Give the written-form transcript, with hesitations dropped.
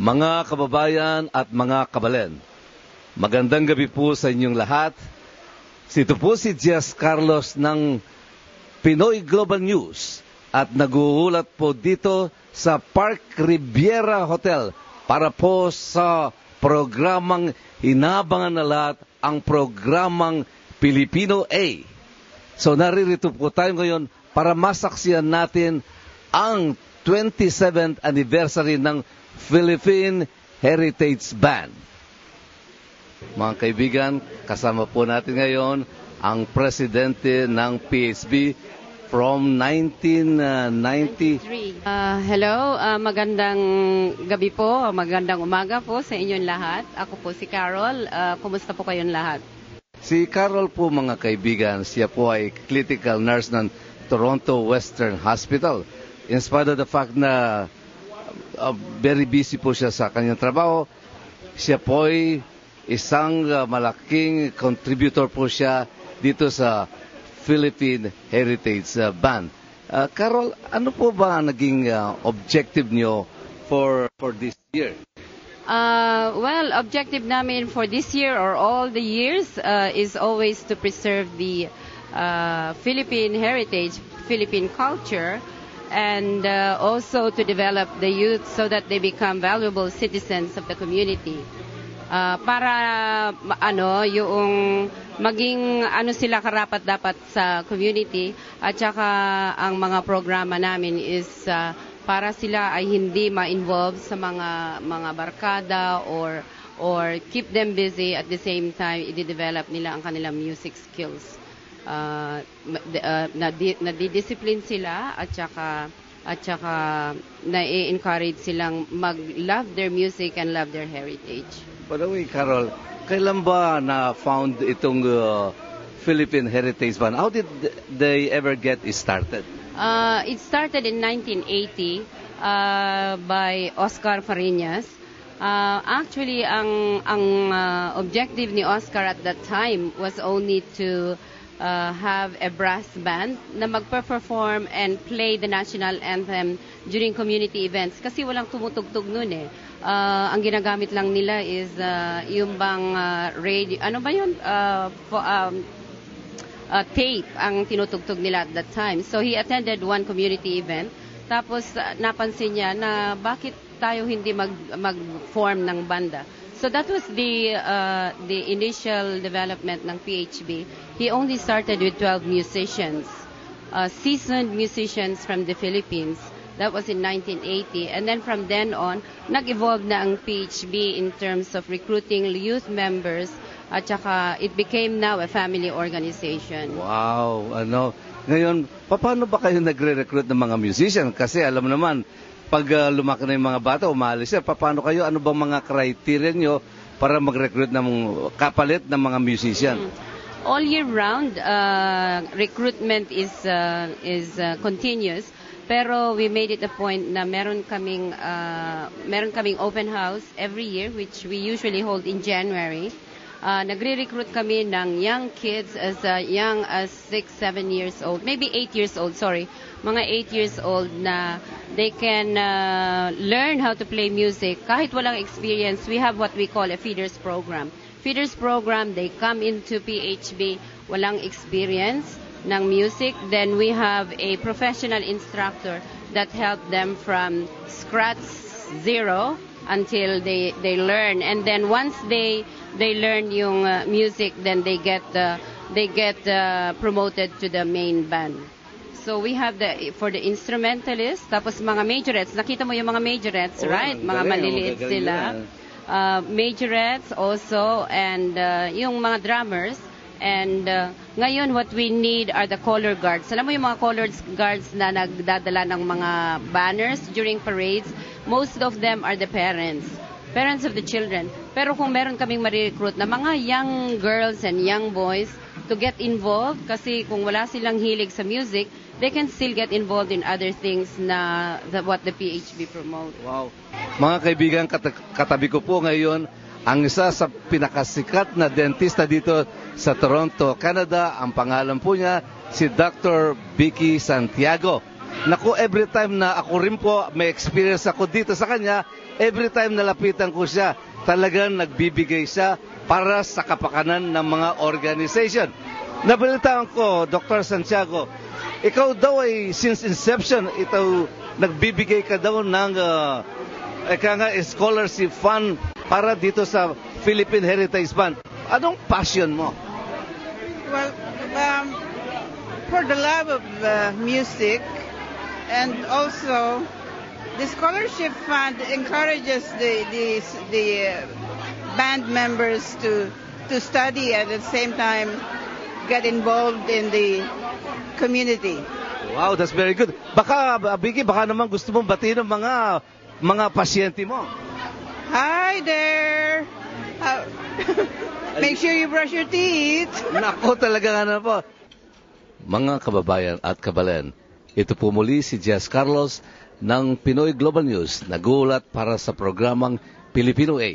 Mga kababayan at mga kabalen, magandang gabi po sa inyong lahat. Ito po si Jess Carlos ng Pinoy Global News at naguulat po dito sa Park Riviera Hotel para po sa programang hinabangan na lahat, ang programang Filipino A. So naririto po tayo ngayon para masaksiyan natin ang 27th anniversary ng Philippine Heritage Band. Mga kaibigan, kasama po natin ngayon ang presidente ng PHB from 1993. Hello, magandang gabi po, magandang umaga po sa inyong lahat. Ako po si Carol. Kumusta po kayong lahat? Si Carol po, mga kaibigan, siya po ay clinical nurse ng Toronto Western Hospital. In spite of the fact na very busy po siya sa kanyang trabaho, siya po ay isang malaking contributor po siya dito sa Philippine Heritage Band. Carol, ano po ba naging objective niyo for this year? Well, objective namin for this year or all the years is always to preserve the Philippine heritage, Philippine culture, and also to develop the youth so that they become valuable citizens of the community. Para yung maging sila karapat-dapat sa community, at saka ang mga programa namin is para sila ay hindi ma-involve sa mga barkada or keep them busy, at the same time i-develop nila ang kanilang music skills. Nadidiscipline sila at saka na-encourage silang mag-love their music and love their heritage. By the way, Carol, kailan ba na-found itong Philippine Heritage Band? How did they ever get started? It started in 1980 by Oscar Fariñas. Actually, ang objective ni Oscar at that time was only to have a brass band na mag-perform and play the national anthem during community events. Kasi walang tumutugtog nun eh. Ang ginagamit lang nila is yung bang radio, ano ba yun? Tape ang tinutugtog nila at that time. So he attended one community event. Tapos napansin niya na bakit tayo hindi mag-form ng banda. So that was the initial development ng PHB. He only started with 12 musicians, seasoned musicians from the Philippines. That was in 1980. And then from then on, nag-evolve na ang PHB in terms of recruiting youth members, at saka it became now a family organization. Wow! Ngayon, paano ba kayo nagre-recruit ng mga musician? Kasi alam naman, pag lumaki na yung mga bata, umalis siya, paano kayo, ano bang mga criteria nyo para mag-recruit ng kapalit ng mga musician? All year round, recruitment is continuous. Pero we made it a point na meron kaming open house every year, which we usually hold in January. Nagre-recruit kami ng young kids as young as 6-7 years old, maybe 8 years old, sorry. Mga 8 years old na they can learn how to play music. Kahit walang experience, we have what we call a feeders program. Feeders program, they come into PHB, walang experience ng music. Then we have a professional instructor that help them from scratch zero until they learn. And then once they learn yung music, then they get promoted to the main band. So we have for the instrumentalists, tapos mga majorettes. Nakita mo yung mga majorettes, right? Mga maliliit sila. Majorettes also, and yung mga drummers. And ngayon, what we need are the color guards. Alam mo yung mga color guards na nagdadala ng mga banners during parades? Most of them are the parents of the children. Pero kung meron kaming ma-recruit na mga young girls and young boys to get involved, kasi kung wala silang hilig sa music, they can still get involved in other things na what the PHB promote. Wow. Mga kaibigan, katabi ko po ngayon ang isa sa pinakasikat na dentista dito sa Toronto, Canada. Ang pangalan po niya si Dr. Vicky Santiago. Naku, every time na ako rin po, may experience ako dito sa kanya, every time na lapitan ko siya, talagang nagbibigay siya para sa kapakanan ng mga organization. Nabalitaan ko, Dr. Santiago, ikaw daw ay since inception, ito nagbibigay ka daw ng scholarship fund para dito sa Philippine Heritage Fund. Anong passion mo? Well, for the love of music, and also the scholarship fund encourages the band members to study and at the same time get involved in the community. Wow, that's very good. Baka, Biggie, baka naman gusto mong batiin ng mga pasyente mo. Hi there! Make sure you brush your teeth. Nako, talaga nga na po. Mga kababayan at kabalen, ito po muli si Jess Carlos ng Pinoy Global News, nagulat para sa programang Pilipino A.